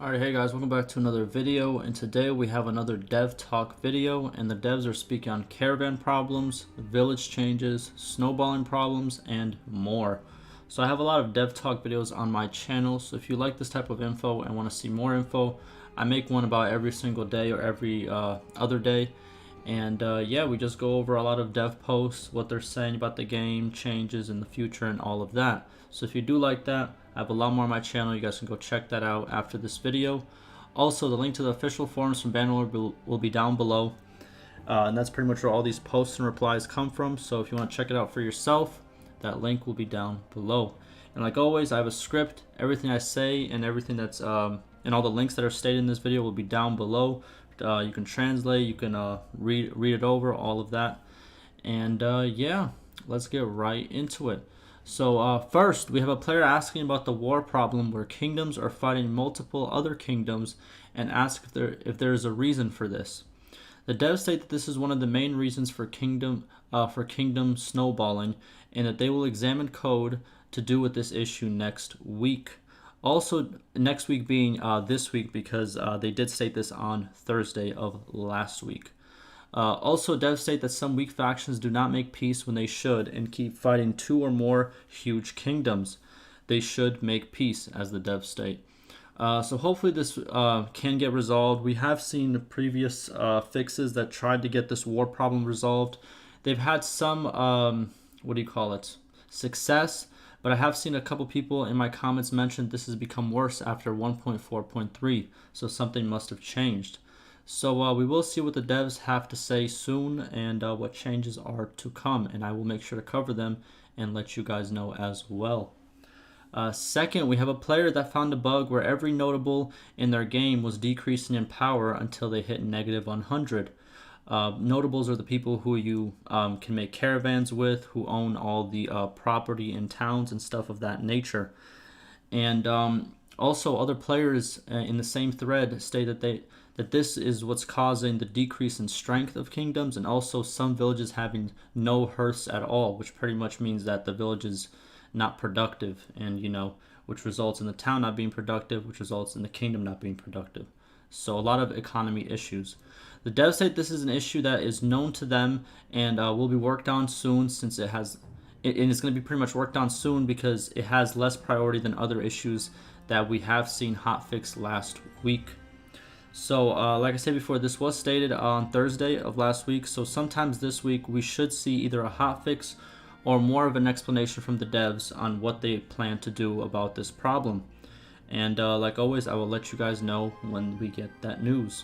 Alright, hey guys, welcome back to another video, and today we have another dev talk video, and the devs are speaking on caravan problems, village changes, snowballing problems, and more. So I have a lot of dev talk videos on my channel, so if you like this type of info and want to see more info, I make one about every single day or every other day. And yeah, we just go over a lot of dev posts, what they're saying about the game, changes in the future, and all of that. So if you do like that, I have a lot more on my channel. You guys can go check that out after this video. Also, the link to the official forums from Bannerlord will be down below. And that's pretty much where all these posts and replies come from. So if you want to check it out for yourself, that link will be down below. And like always, I have a script. Everything I say and everything that's and all the links that are stated in this video will be down below. You can translate, you can read it over, all of that. And yeah, let's get right into it. So first, we have a player asking about the war problem where kingdoms are fighting multiple other kingdoms and ask if there is a reason for this. The devs state that this is one of the main reasons for kingdom snowballing, and that they will examine code to do with this issue next week. Also, next week being this week, because they did state this on Thursday of last week. Also, devs state that some weak factions do not make peace when they should and keep fighting two or more huge kingdoms. They should make peace, as the devs state. So hopefully this can get resolved. We have seen previous fixes that tried to get this war problem resolved. They've had some, success. But I have seen a couple people in my comments mention this has become worse after 1.4.3, so something must have changed. So we will see what the devs have to say soon and what changes are to come, and I will make sure to cover them and let you guys know as well. Second, we have a player that found a bug where every notable in their game was decreasing in power until they hit negative 100. Notables are the people who you can make caravans with, who own all the property in towns and stuff of that nature. And also other players in the same thread state that this is what's causing the decrease in strength of kingdoms, and also some villages having no hearths at all, which pretty much means that the village is not productive, and which results in the town not being productive, which results in the kingdom not being productive. So a lot of economy issues. The devs say this is an issue that is known to them and will be worked on soon, since and it's going to be pretty much worked on soon because it has less priority than other issues that we have seen hotfix last week. So like I said before, this was stated on Thursday of last week, so sometimes this week we should see either a hotfix or more of an explanation from the devs on what they plan to do about this problem. And like always, I will let you guys know when we get that news.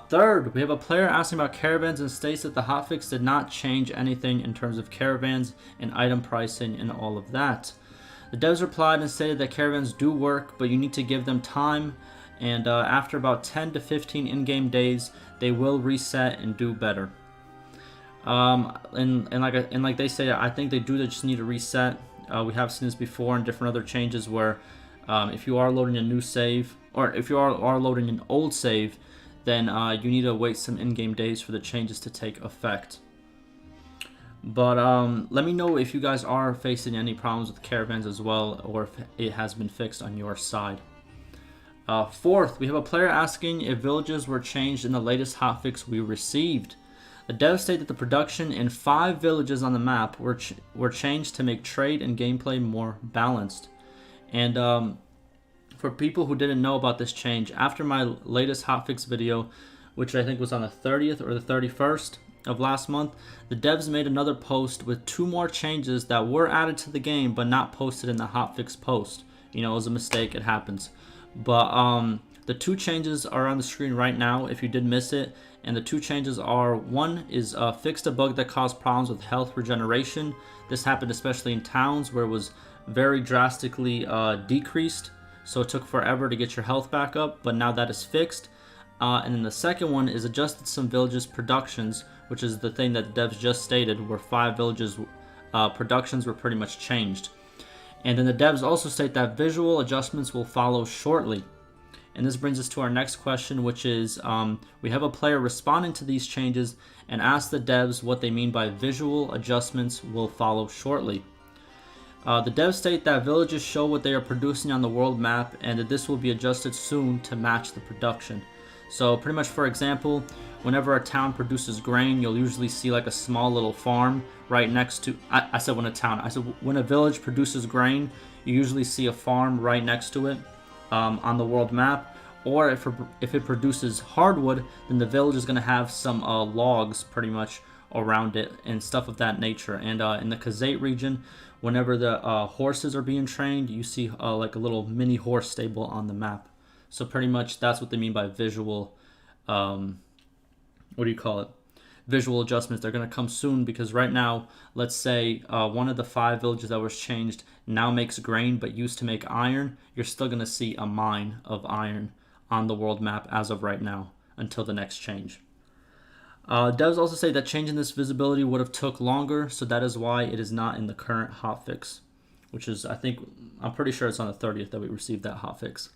Third, we have a player asking about caravans and states that the hotfix did not change anything in terms of caravans and item pricing and all of that. The devs replied and stated that caravans do work, but you need to give them time, and after about 10 to 15 in-game days, they will reset and do better. And like they say, I think they just need to reset. We have seen this before in different other changes where if you are loading a new save, or if you are loading an old save, then you need to wait some in-game days for the changes to take effect. But let me know if you guys are facing any problems with caravans as well, or if it has been fixed on your side. Fourth, we have a player asking if villages were changed in the latest hotfix we received. The devs state that the production in 5 villages on the map were changed to make trade and gameplay more balanced. And for people who didn't know about this change, after my latest hotfix video, which I think was on the 30th or the 31st of last month, the devs made another post with 2 more changes that were added to the game but not posted in the hotfix post. It was a mistake, it happens. But the 2 changes are on the screen right now if you did miss it. And the 2 changes are, one is fixed a bug that caused problems with health regeneration. This happened especially in towns where it was very drastically decreased. So it took forever to get your health back up, but now that is fixed. And then the second one is adjusted some villages' productions, which is the thing that the devs just stated, where 5 villages' productions were pretty much changed. And then the devs also state that visual adjustments will follow shortly. And this brings us to our next question, which is we have a player responding to these changes and ask the devs what they mean by visual adjustments will follow shortly. The devs state that villages show what they are producing on the world map and that this will be adjusted soon to match the production. So pretty much, for example, whenever a town produces grain, you'll usually see like a small little farm right next to, I said when a town, I said when a village produces grain, you usually see a farm right next to it on the world map. Or if it produces hardwood, then the village is going to have some logs pretty much around it and stuff of that nature. And in the Kazate region, whenever the horses are being trained, you see like a little mini horse stable on the map. So pretty much that's what they mean by visual, what do you call it? Visual adjustments. They're going to come soon because right now, let's say one of the 5 villages that was changed now makes grain but used to make iron. You're still going to see a mine of iron on the world map as of right now until the next change. Devs also say that changing this visibility would have took longer, so that is why it is not in the current hotfix, which is, I'm pretty sure it's on the 30th that we received that hotfix.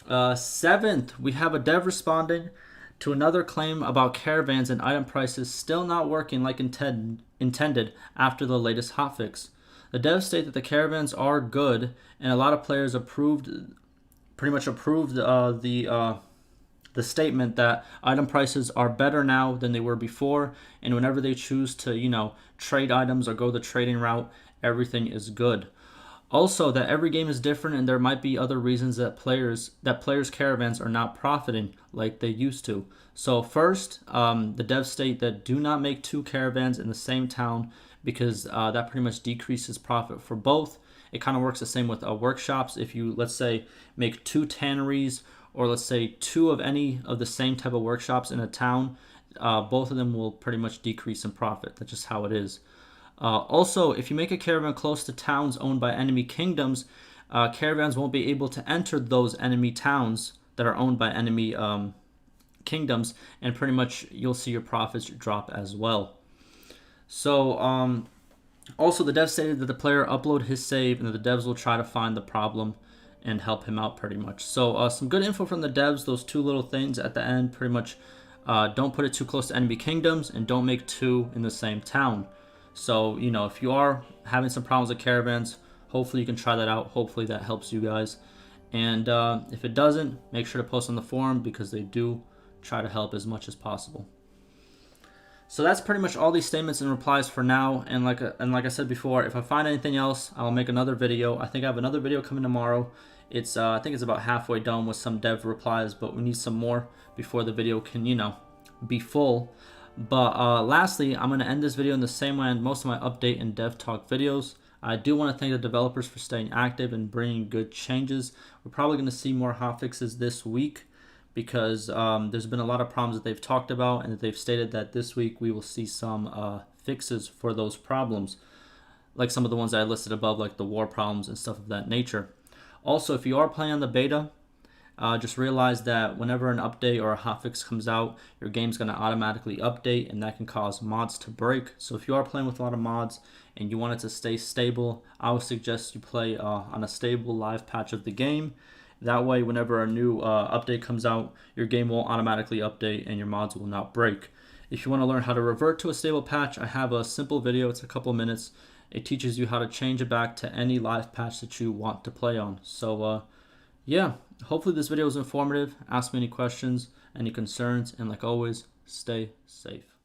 7th, we have a dev responding to another claim about caravans and item prices still not working like intended after the latest hotfix. The devs state that the caravans are good, and a lot of players pretty much approved the statement that item prices are better now than they were before, and whenever they choose to, trade items or go the trading route, everything is good. Also, that every game is different and there might be other reasons that players' caravans are not profiting like they used to. So first, the devs state that do not make 2 caravans in the same town because that pretty much decreases profit for both. It kind of works the same with workshops. If you, let's say, make 2 tanneries or let's say 2 of any of the same type of workshops in a town, both of them will pretty much decrease in profit. That's just how it is. Also, if you make a caravan close to towns owned by enemy kingdoms, caravans won't be able to enter those enemy towns that are owned by enemy kingdoms, and pretty much you'll see your profits drop as well. So, also the dev stated that the player upload his save and that the devs will try to find the problem and help him out pretty much. So some good info from the devs, those 2 little things at the end, pretty much don't put it too close to enemy kingdoms and don't make 2 in the same town. So, if you are having some problems with caravans, hopefully you can try that out. Hopefully that helps you guys. And if it doesn't, make sure to post on the forum because they do try to help as much as possible. So that's pretty much all these statements and replies for now. And like I said before, if I find anything else, I'll make another video. I think I have another video coming tomorrow. It's I think it's about halfway done with some dev replies, but we need some more before the video can, be full. But lastly, I'm going to end this video in the same way I end most of my update and dev talk videos. I do want to thank the developers for staying active and bringing good changes. We're probably going to see more hotfixes this week because there's been a lot of problems that they've talked about and that they've stated that this week we will see some fixes for those problems, like some of the ones that I listed above, like the war problems and stuff of that nature. Also, if you are playing on the beta, just realize that whenever an update or a hotfix comes out, your game's going to automatically update, and that can cause mods to break. So if you are playing with a lot of mods and you want it to stay stable, I would suggest you play on a stable live patch of the game. That way, whenever a new update comes out, your game won't automatically update and your mods will not break. If you want to learn how to revert to a stable patch, I have a simple video. It's a couple minutes. It teaches you how to change it back to any live patch that you want to play on. So, yeah, hopefully this video was informative. Ask me any questions, any concerns, and like always, stay safe.